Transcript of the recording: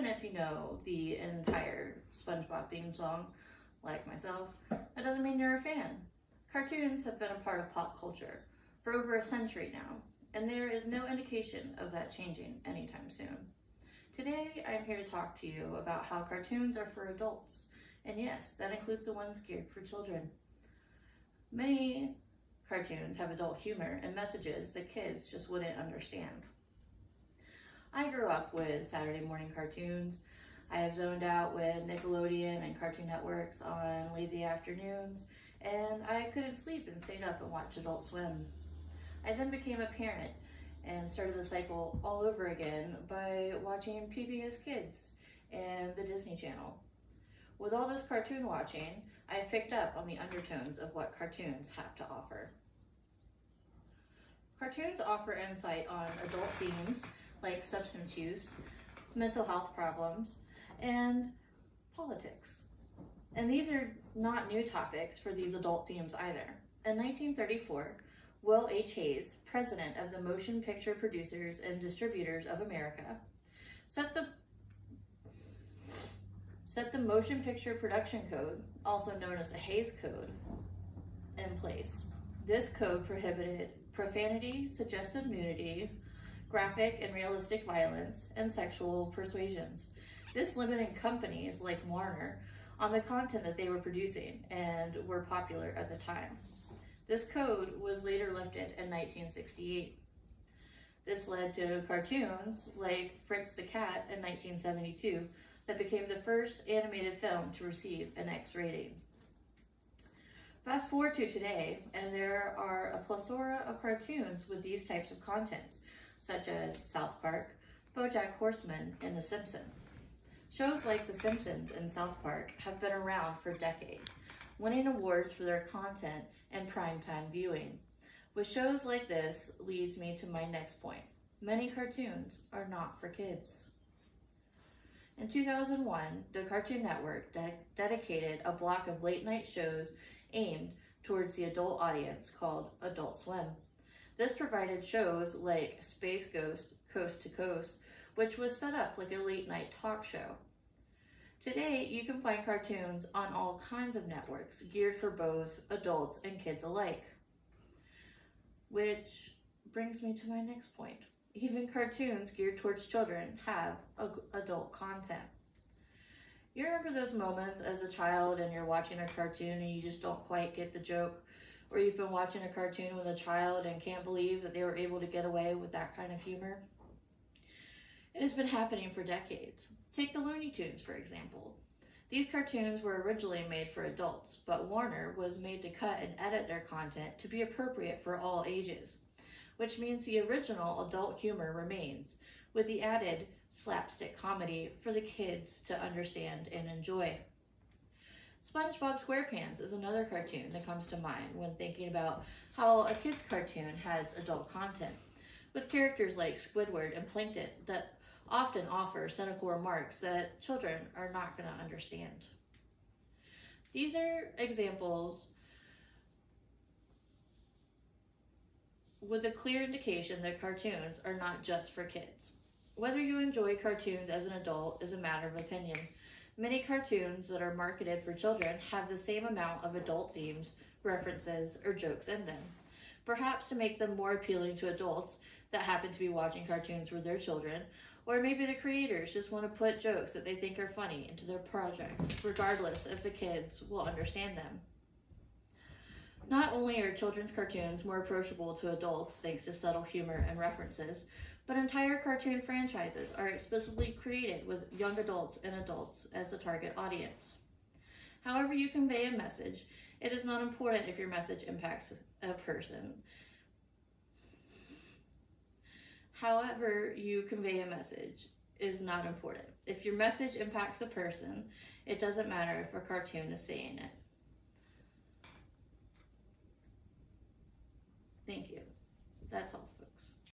even if you know the entire SpongeBob theme song, like myself, that doesn't mean you're a fan. Cartoons have been a part of pop culture for over a century now, and there is no indication of that changing anytime soon. Today, I'm here to talk to you about how cartoons are for adults, and yes, that includes the ones geared for children. Many cartoons have adult humor and messages that kids just wouldn't understand. I grew up with Saturday morning cartoons. I have zoned out with Nickelodeon and Cartoon Networks on lazy afternoons, and I couldn't sleep and stayed up and watched Adult Swim. I then became a parent and started the cycle all over again by watching PBS Kids and the Disney Channel. With all this cartoon watching, I've picked up on the undertones of what cartoons have to offer. Cartoons offer insight on adult themes like substance use, mental health problems, and politics. And these are not new topics for these adult themes either. In 1934, Will H. Hayes, president of the Motion Picture Producers and Distributors of America, set the Motion Picture Production Code, also known as the Hays Code, in place. This code prohibited profanity, suggestive nudity, graphic and realistic violence, and sexual persuasions. This limited companies like Warner on the content that they were producing and were popular at the time. This code was later lifted in 1968. This led to cartoons like Fritz the Cat in 1972 that became the first animated film to receive an X rating. Fast forward to today, and there are a plethora of cartoons with these types of contents, such as South Park, BoJack Horseman, and The Simpsons. Shows like The Simpsons and South Park have been around for decades, winning awards for their content and primetime viewing. With shows like this leads me to my next point. Many cartoons are not for kids. In 2001, the Cartoon Network dedicated a block of late-night shows aimed towards the adult audience called Adult Swim. This provided shows like Space Ghost, Coast to Coast, which was set up like a late-night talk show. Today, you can find cartoons on all kinds of networks geared for both adults and kids alike. Which brings me to my next point. Even cartoons geared towards children have adult content. You remember those moments as a child and you're watching a cartoon and you just don't quite get the joke? Or you've been watching a cartoon with a child and can't believe that they were able to get away with that kind of humor? It has been happening for decades. Take the Looney Tunes, for example. These cartoons were originally made for adults, but Warner was made to cut and edit their content to be appropriate for all ages, which means the original adult humor remains, with the added slapstick comedy for the kids to understand and enjoy. SpongeBob SquarePants is another cartoon that comes to mind when thinking about how a kid's cartoon has adult content, with characters like Squidward and Plankton that often offer cynical remarks that children are not going to understand. These are examples with a clear indication that cartoons are not just for kids. Whether you enjoy cartoons as an adult is a matter of opinion. Many cartoons that are marketed for children have the same amount of adult themes, references, or jokes in them, perhaps to make them more appealing to adults that happen to be watching cartoons with their children, or maybe the creators just want to put jokes that they think are funny into their projects, regardless if the kids will understand them. Not only are children's cartoons more approachable to adults thanks to subtle humor and references, but entire cartoon franchises are explicitly created with young adults and adults as the target audience. However you convey a message, it is not important if your message impacts a person. However you convey a message is not important. If your message impacts a person, it doesn't matter if a cartoon is saying it. Thank you. That's all, folks.